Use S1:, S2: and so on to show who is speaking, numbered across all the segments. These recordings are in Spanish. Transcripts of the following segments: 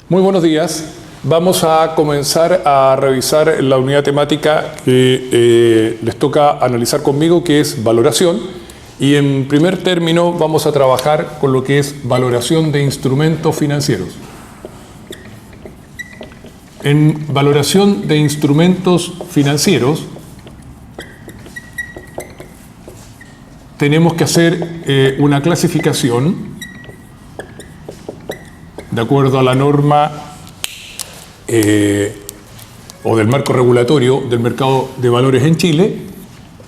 S1: Muy buenos días. Vamos a comenzar a revisar la unidad temática que les toca analizar conmigo, que es valoración. Y en primer término vamos a trabajar con lo que es valoración de instrumentos financieros. En valoración de instrumentos financieros tenemos que hacer una clasificación de acuerdo a la norma o del marco regulatorio del mercado de valores en Chile,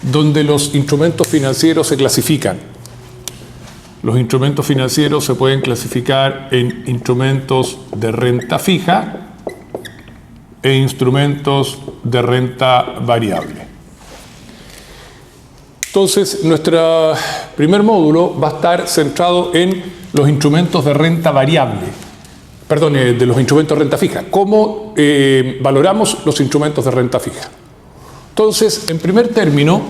S1: donde los instrumentos financieros se clasifican. Los instrumentos financieros se pueden clasificar en instrumentos de renta fija e instrumentos de renta variable. Entonces, nuestro primer módulo va a estar centrado en los instrumentos de renta variable. Perdón, de los instrumentos de renta fija. ¿Cómo valoramos los instrumentos de renta fija? Entonces, en primer término,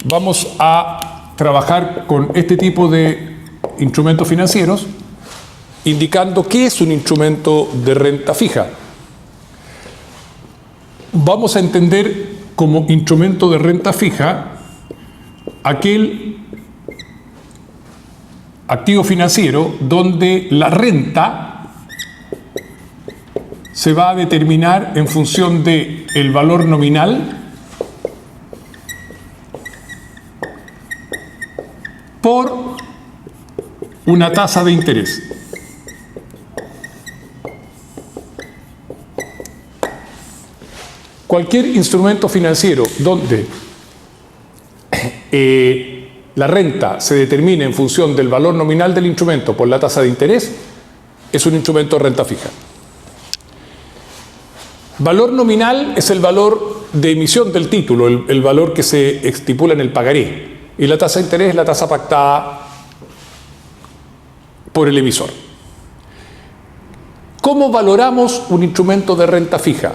S1: vamos a trabajar con este tipo de instrumentos financieros, indicando qué es un instrumento de renta fija. Vamos a entender como instrumento de renta fija aquel activo financiero donde la renta se va a determinar en función del valor nominal por una tasa de interés. Cualquier instrumento financiero donde la renta se determina en función del valor nominal del instrumento por la tasa de interés es un instrumento de renta fija. Valor nominal es el valor de emisión del título, el valor que se estipula en el pagaré. Y la tasa de interés es la tasa pactada por el emisor. ¿Cómo valoramos un instrumento de renta fija?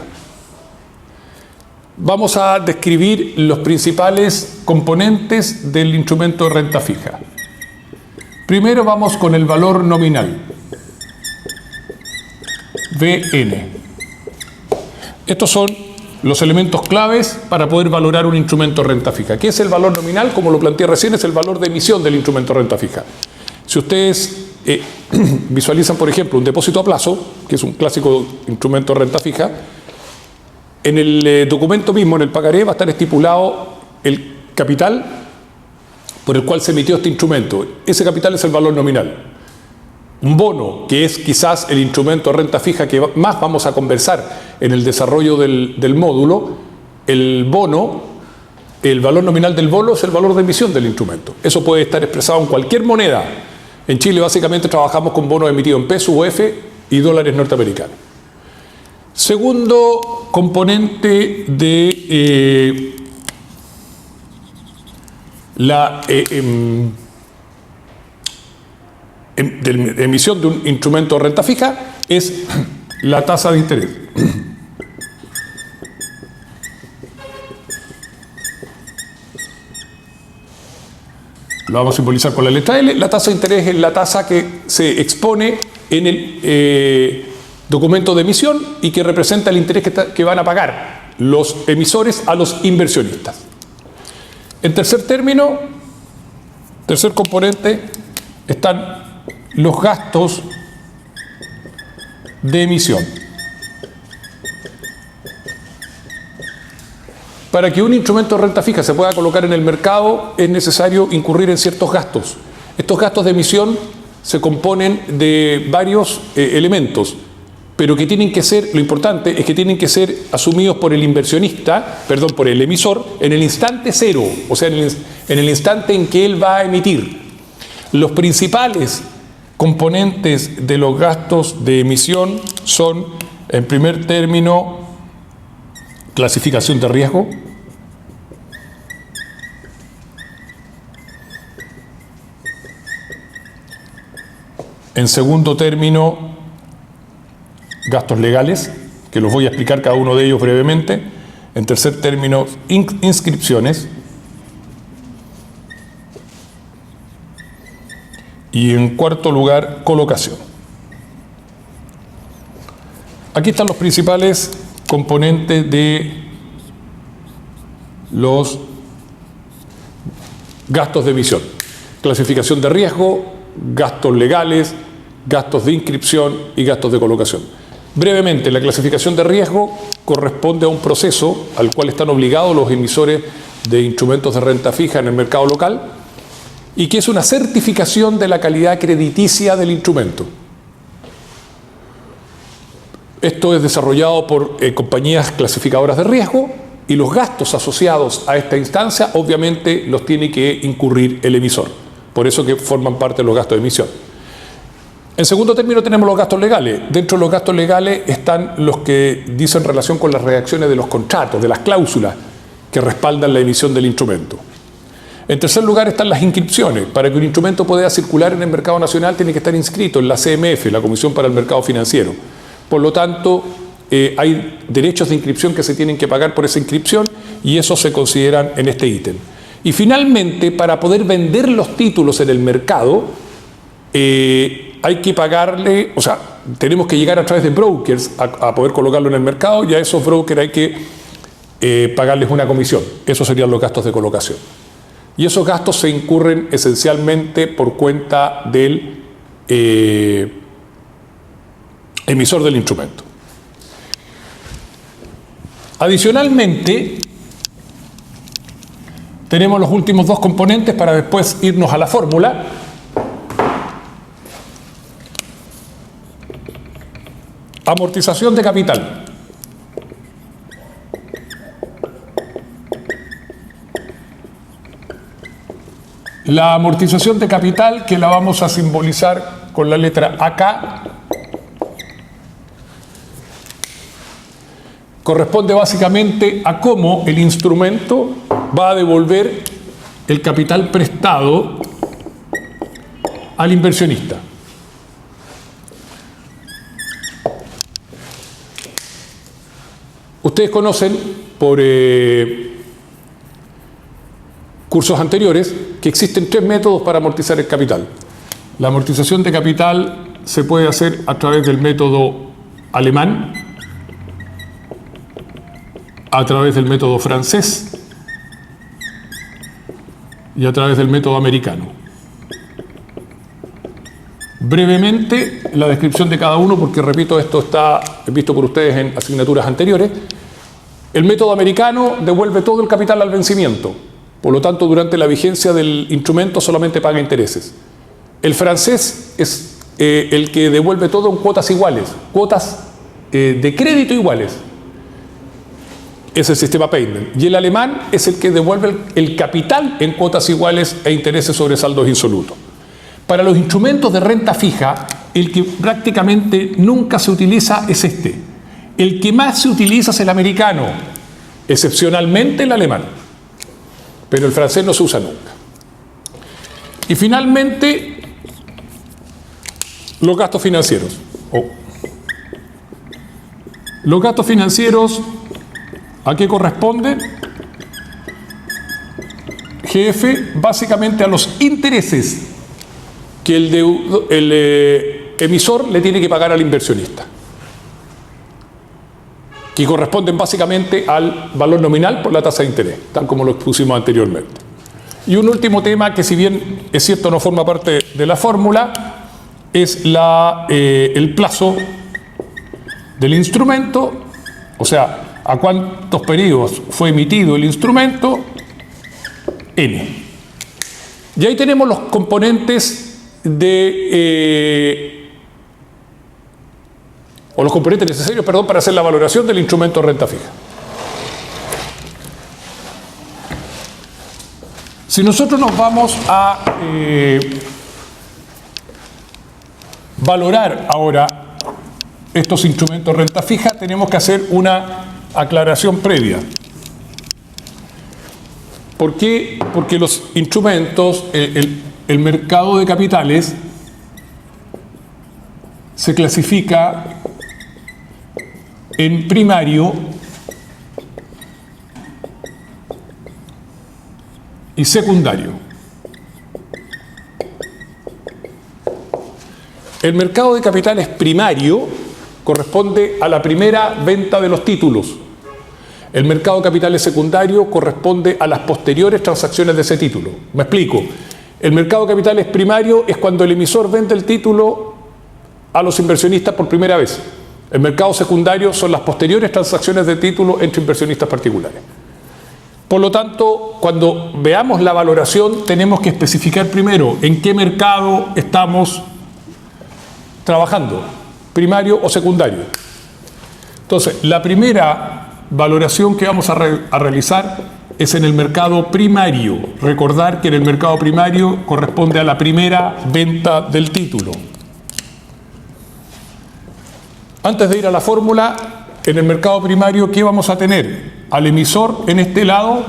S1: Vamos a describir los principales componentes del instrumento de renta fija. Primero vamos con el valor nominal, VN. Estos son los elementos claves para poder valorar un instrumento de renta fija. ¿Qué es el valor nominal? Como lo planteé recién, es el valor de emisión del instrumento de renta fija. Si ustedes visualizan, por ejemplo, un depósito a plazo, que es un clásico instrumento de renta fija, en el documento mismo, en el pagaré, va a estar estipulado el capital por el cual se emitió este instrumento. Ese capital es el valor nominal. Un bono, que es quizás el instrumento de renta fija que más vamos a conversar en el desarrollo del módulo, el bono, el valor nominal del bono es el valor de emisión del instrumento. Eso puede estar expresado en cualquier moneda. En Chile básicamente trabajamos con bonos emitidos en peso, UF y dólares norteamericanos. Segundo componente de la de emisión de un instrumento de renta fija es la tasa de interés. Lo vamos a simbolizar con la letra L. La tasa de interés es la tasa que se expone en el documento de emisión y que representa el interés que van a pagar los emisores a los inversionistas. En tercer término, tercer componente, están los gastos de emisión. Para que un instrumento de renta fija se pueda colocar en el mercado es necesario incurrir en ciertos gastos. Estos gastos de emisión se componen de varios elementos, pero que tienen que ser, lo importante es que tienen que ser asumidos por el inversionista, perdón, por el emisor, en el instante cero, o sea, en el instante en que él va a emitir. Los principales componentes de los gastos de emisión son, en primer término, clasificación de riesgo, en segundo término, gastos legales, que los voy a explicar cada uno de ellos brevemente. En tercer término, inscripciones. Y en cuarto lugar, colocación. Aquí están los principales componentes de los gastos de emisión. Clasificación de riesgo, gastos legales, gastos de inscripción y gastos de colocación. Brevemente, la clasificación de riesgo corresponde a un proceso al cual están obligados los emisores de instrumentos de renta fija en el mercado local y que es una certificación de la calidad crediticia del instrumento. Esto es desarrollado por compañías clasificadoras de riesgo y los gastos asociados a esta instancia obviamente los tiene que incurrir el emisor. Por eso que forman parte de los gastos de emisión. En segundo término tenemos los gastos legales. Dentro de los gastos legales están los que dicen relación con las redacciones de los contratos, de las cláusulas que respaldan la emisión del instrumento. En tercer lugar están las inscripciones. Para que un instrumento pueda circular en el mercado nacional tiene que estar inscrito en la CMF, la Comisión para el Mercado Financiero. Por lo tanto, hay derechos de inscripción que se tienen que pagar por esa inscripción y esos se consideran en este ítem. Y finalmente, para poder vender los títulos en el mercado, hay que pagarle, o sea, tenemos que llegar a través de brokers a poder colocarlo en el mercado y a esos brokers hay que pagarles una comisión. Esos serían los gastos de colocación. Y esos gastos se incurren esencialmente por cuenta del emisor del instrumento. Adicionalmente, tenemos los últimos dos componentes para después irnos a la fórmula. Amortización de capital. La amortización de capital, que la vamos a simbolizar con la letra AK, corresponde básicamente a cómo el instrumento va a devolver el capital prestado al inversionista. Ustedes conocen por cursos anteriores que existen tres métodos para amortizar el capital. La amortización de capital se puede hacer a través del método alemán, a través del método francés y a través del método americano. Brevemente, la descripción de cada uno, porque repito, esto está visto por ustedes en asignaturas anteriores. El método americano devuelve todo el capital al vencimiento, por lo tanto, durante la vigencia del instrumento solamente paga intereses. El francés es el que devuelve todo en cuotas iguales, cuotas de crédito iguales. Es el sistema payment. Y el alemán es el que devuelve el capital en cuotas iguales e intereses sobre saldos insolutos. Para los instrumentos de renta fija, el que prácticamente nunca se utiliza es este. El que más se utiliza es el americano, excepcionalmente el alemán. Pero el francés no se usa nunca. Y finalmente, los gastos financieros. Los gastos financieros, ¿a qué corresponden? GF, básicamente a los intereses que el emisor le tiene que pagar al inversionista, que corresponden básicamente al valor nominal por la tasa de interés, tal como lo expusimos anteriormente. Y un último tema que, si bien es cierto no forma parte de la fórmula, es el plazo del instrumento, o sea, a cuántos periodos fue emitido el instrumento, N. Y ahí tenemos los componentes o los componentes necesarios, para hacer la valoración del instrumento de renta fija. Si nosotros nos vamos a valorar ahora estos instrumentos de renta fija, tenemos que hacer una aclaración previa. ¿Por qué? Porque los instrumentos, el mercado de capitales se clasifica en primario y secundario. El mercado de capitales primario corresponde a la primera venta de los títulos. El mercado de capitales secundario corresponde a las posteriores transacciones de ese título. Me explico. El mercado de capitales primario es cuando el emisor vende el título a los inversionistas por primera vez. El mercado secundario son las posteriores transacciones de título entre inversionistas particulares. Por lo tanto, cuando veamos la valoración, tenemos que especificar primero en qué mercado estamos trabajando, primario o secundario. Entonces, la primera valoración que vamos a realizar es en el mercado primario. Recordar que en el mercado primario corresponde a la primera venta del título. Antes de ir a la fórmula, en el mercado primario, ¿qué vamos a tener? Al emisor en este lado,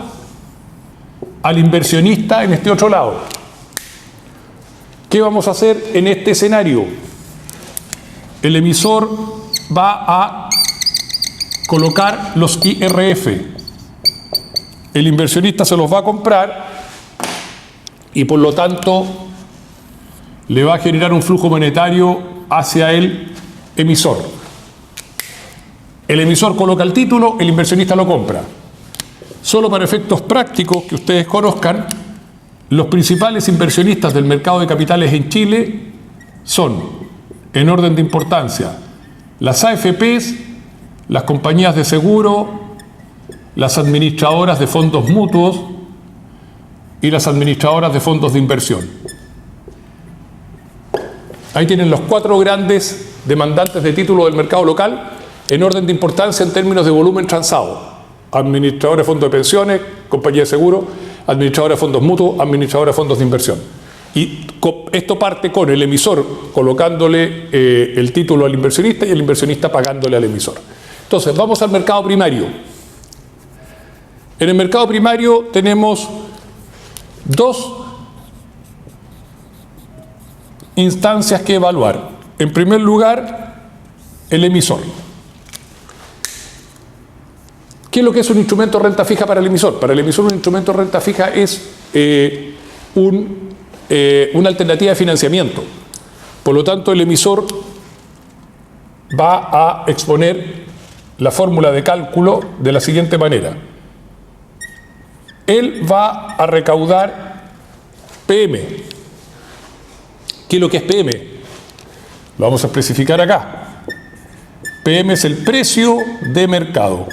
S1: al inversionista en este otro lado. ¿Qué vamos a hacer en este escenario? El emisor va a colocar los IRF. El inversionista se los va a comprar y por lo tanto le va a generar un flujo monetario hacia el emisor. El emisor coloca el título, el inversionista lo compra. Solo para efectos prácticos que ustedes conozcan, los principales inversionistas del mercado de capitales en Chile son, en orden de importancia, las AFPs, las compañías de seguro, las administradoras de fondos mutuos y las administradoras de fondos de inversión. Ahí tienen los 4 grandes demandantes de título del mercado local en orden de importancia en términos de volumen transado. Administradores de fondos de pensiones, compañías de seguro, administradores de fondos mutuos, administradores de fondos de inversión. Y esto parte con el emisor colocándole el título al inversionista y el inversionista pagándole al emisor. Entonces, vamos al mercado primario. En el mercado primario tenemos 2 instancias que evaluar. En primer lugar, el emisor. ¿Qué es lo que es un instrumento de renta fija para el emisor? Para el emisor un instrumento de renta fija es una alternativa de financiamiento. Por lo tanto, el emisor va a exponer la fórmula de cálculo de la siguiente manera. Él va a recaudar PM. ¿Qué es lo que es PM? Lo vamos a especificar acá. PM es el precio de mercado.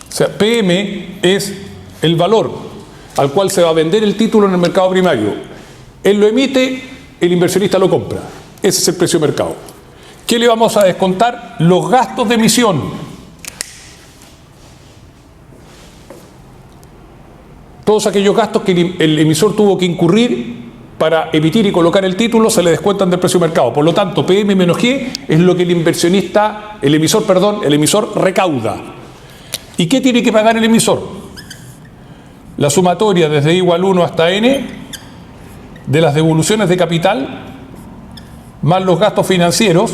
S1: O sea, PM es el valor al cual se va a vender el título en el mercado primario. Él lo emite, el inversionista lo compra. Ese es el precio de mercado. ¿Qué le vamos a descontar? Los gastos de emisión. Todos aquellos gastos que el emisor tuvo que incurrir para emitir y colocar el título se le descuentan del precio de mercado. Por lo tanto, PM menos G es lo que el emisor recauda. ¿Y qué tiene que pagar el emisor? La sumatoria desde I igual 1 hasta N de las devoluciones de capital más los gastos financieros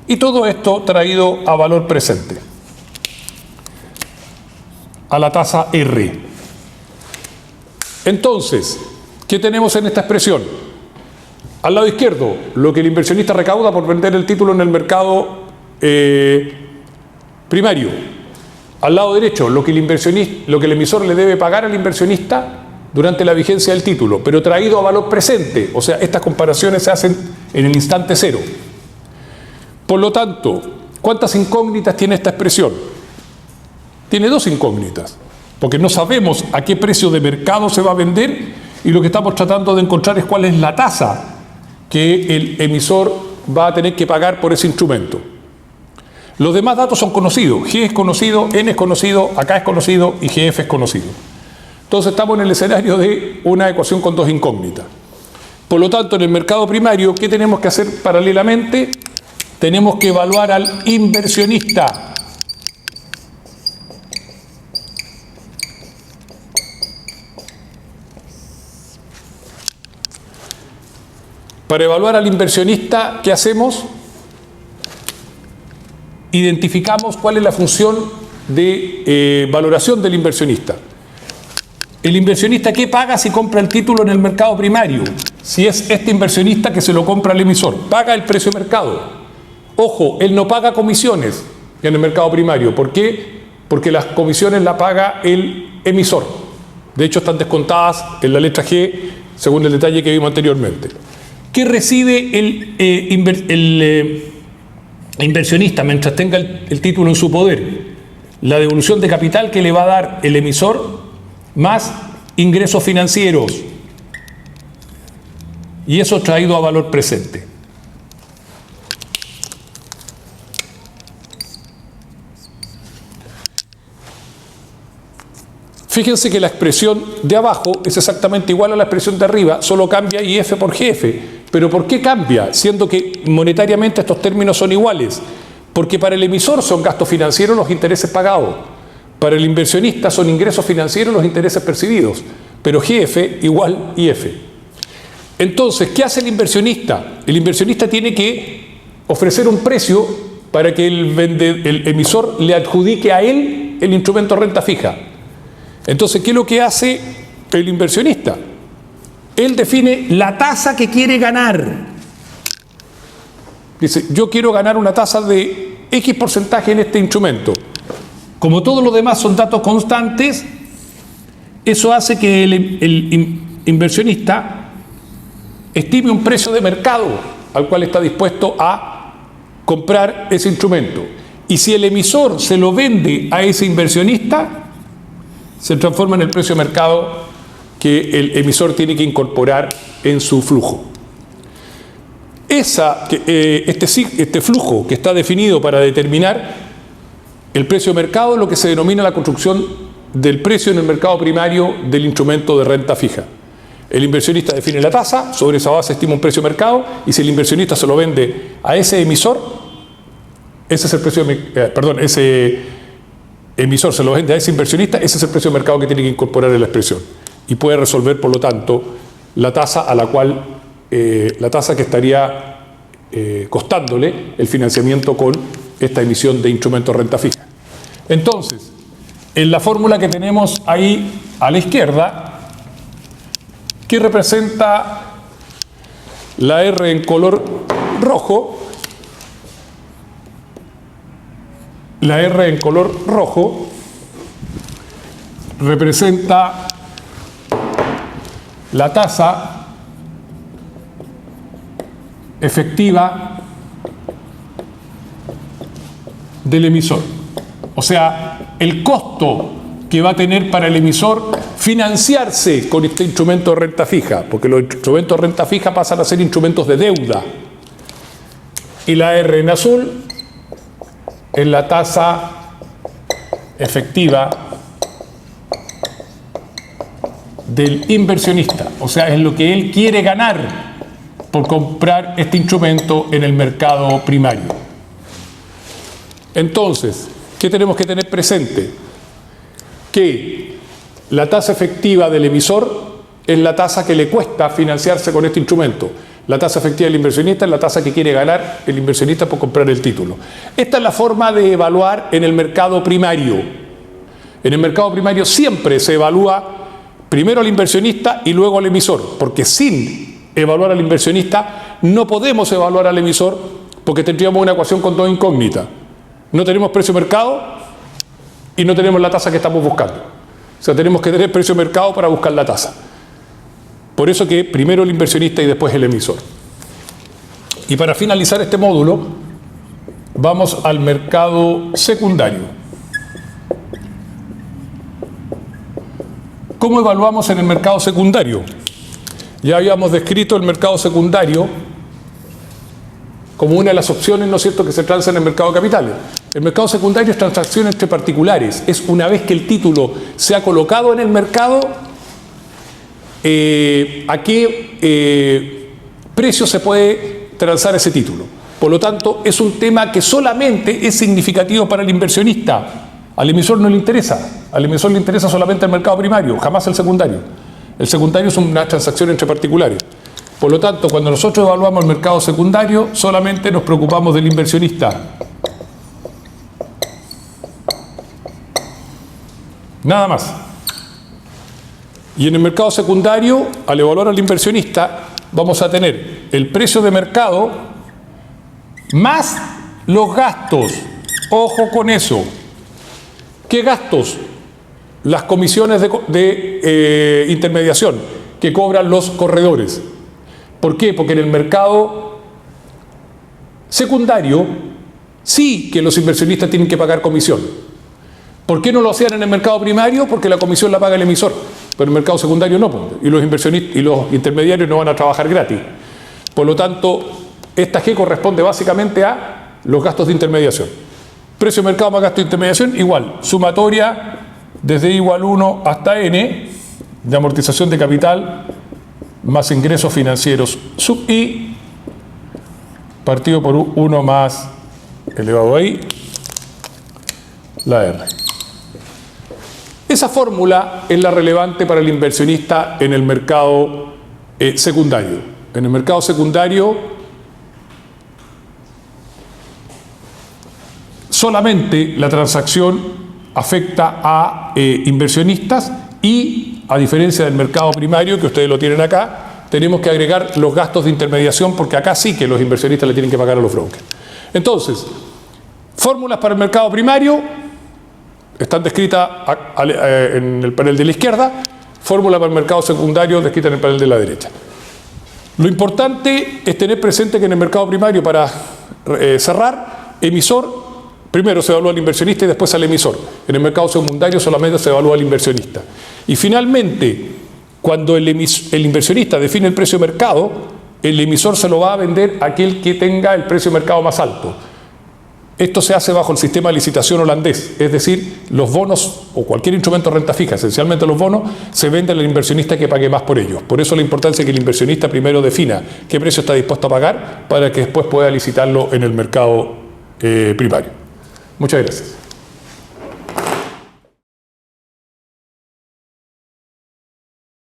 S1: y todo esto traído a valor presente, a la tasa R. Entonces, ¿qué tenemos en esta expresión? Al lado izquierdo, lo que el inversionista recauda por vender el título en el mercado primario. Al lado derecho, lo que el emisor le debe pagar al inversionista durante la vigencia del título, pero traído a valor presente. O sea, estas comparaciones se hacen en el instante cero. Por lo tanto, ¿cuántas incógnitas tiene esta expresión? Tiene 2 incógnitas, porque no sabemos a qué precio de mercado se va a vender y lo que estamos tratando de encontrar es cuál es la tasa que el emisor va a tener que pagar por ese instrumento. Los demás datos son conocidos. G es conocido, N es conocido, acá es conocido y GF es conocido. Entonces estamos en el escenario de una ecuación con 2 incógnitas. Por lo tanto, en el mercado primario, ¿qué tenemos que hacer paralelamente? Tenemos que evaluar al inversionista. Para evaluar al inversionista, ¿qué hacemos? Identificamos cuál es la función de valoración del inversionista. ¿El inversionista qué paga si compra el título en el mercado primario? Si es este inversionista que se lo compra al emisor, paga el precio de mercado. Ojo, él no paga comisiones en el mercado primario. ¿Por qué? Porque las comisiones las paga el emisor. De hecho, están descontadas en la letra G, según el detalle que vimos anteriormente. ¿Qué recibe el inversionista mientras tenga el título en su poder? La devolución de capital que le va a dar el emisor más ingresos financieros. Y eso traído a valor presente. Fíjense que la expresión de abajo es exactamente igual a la expresión de arriba, solo cambia IF por GF. ¿Pero por qué cambia? Siendo que monetariamente estos términos son iguales. Porque para el emisor son gastos financieros los intereses pagados. Para el inversionista son ingresos financieros los intereses percibidos. Pero GF igual IF. Entonces, ¿qué hace el inversionista? El inversionista tiene que ofrecer un precio para que el emisor le adjudique a él el instrumento renta fija. Entonces, ¿qué es lo que hace el inversionista? Él define la tasa que quiere ganar. Dice, yo quiero ganar una tasa de X porcentaje en este instrumento. Como todo lo demás son datos constantes, eso hace que el inversionista estime un precio de mercado al cual está dispuesto a comprar ese instrumento. Y si el emisor se lo vende a ese inversionista, se transforma en el precio de mercado que el emisor tiene que incorporar en su flujo. Este flujo que está definido para determinar el precio de mercado es lo que se denomina la construcción del precio en el mercado primario del instrumento de renta fija. El inversionista define la tasa, sobre esa base estima un precio de mercado, y si el inversionista se lo vende a ese emisor, ese es el precio ese emisor se lo vende a ese inversionista, ese es el precio de mercado que tiene que incorporar en la expresión. Y puede resolver, por lo tanto, la tasa a la cual, la tasa que estaría costándole el financiamiento con esta emisión de instrumentos renta fija. Entonces, en la fórmula que tenemos ahí a la izquierda, que representa la R en color rojo, la R en color rojo representa la tasa efectiva del emisor. O sea, el costo que va a tener para el emisor financiarse con este instrumento de renta fija, porque los instrumentos de renta fija pasan a ser instrumentos de deuda. Y la R en azul es la tasa efectiva del inversionista, o sea, es lo que él quiere ganar por comprar este instrumento en el mercado primario. Entonces, ¿qué tenemos que tener presente? Que la tasa efectiva del emisor es la tasa que le cuesta financiarse con este instrumento. La tasa efectiva del inversionista es la tasa que quiere ganar el inversionista por comprar el título. Esta es la forma de evaluar en el mercado primario. En el mercado primario siempre se evalúa primero al inversionista y luego al emisor, porque sin evaluar al inversionista no podemos evaluar al emisor, porque tendríamos una ecuación con dos incógnitas. No tenemos precio de mercado y no tenemos la tasa que estamos buscando. O sea, tenemos que tener precio de mercado para buscar la tasa. Por eso que primero el inversionista y después el emisor. Y para finalizar este módulo, vamos al mercado secundario. ¿Cómo evaluamos en el mercado secundario? Ya habíamos descrito el mercado secundario como una de las opciones, ¿no es cierto?, que se transa en el mercado de capitales. El mercado secundario es transacción entre particulares. Es una vez que el título se ha colocado en el mercado, a qué precio se puede transar ese título. Por lo tanto, es un tema que solamente es significativo para el inversionista. Al emisor no le interesa. Al emisor le interesa solamente el mercado primario, jamás el secundario. El secundario es una transacción entre particulares. Por lo tanto, cuando nosotros evaluamos el mercado secundario, solamente nos preocupamos del inversionista. Nada más. Y en el mercado secundario, al evaluar al inversionista, vamos a tener el precio de mercado más los gastos. Ojo con eso. ¿Qué gastos? Las comisiones de intermediación que cobran los corredores. ¿Por qué? Porque en el mercado secundario sí que los inversionistas tienen que pagar comisión. ¿Por qué no lo hacían en el mercado primario? Porque la comisión la paga el emisor, pero en el mercado secundario no, y los inversionistas y los intermediarios no van a trabajar gratis. Por lo tanto, esta G corresponde básicamente a los gastos de intermediación. Precio de mercado más gasto de intermediación igual, sumatoria desde I igual 1 hasta N de amortización de capital más ingresos financieros sub I partido por 1 más elevado a I la R. Esa fórmula es la relevante para el inversionista en el mercado secundario. En el mercado secundario solamente la transacción afecta a inversionistas y, a diferencia del mercado primario, que ustedes lo tienen acá, tenemos que agregar los gastos de intermediación porque acá sí que los inversionistas le tienen que pagar a los brokers. Entonces, fórmulas para el mercado primario están descritas en el panel de la izquierda, fórmula para el mercado secundario descrita en el panel de la derecha. Lo importante es tener presente que en el mercado primario, para cerrar, emisor, primero se evalúa al inversionista y después al emisor. En el mercado secundario solamente se evalúa al inversionista. Y finalmente, cuando el inversionista define el precio de mercado, el emisor se lo va a vender a aquel que tenga el precio de mercado más alto. Esto se hace bajo el sistema de licitación holandés, es decir, los bonos o cualquier instrumento de renta fija, esencialmente los bonos, se venden al inversionista que pague más por ellos. Por eso la importancia de que el inversionista primero defina qué precio está dispuesto a pagar para que después pueda licitarlo en el mercado primario. Muchas gracias.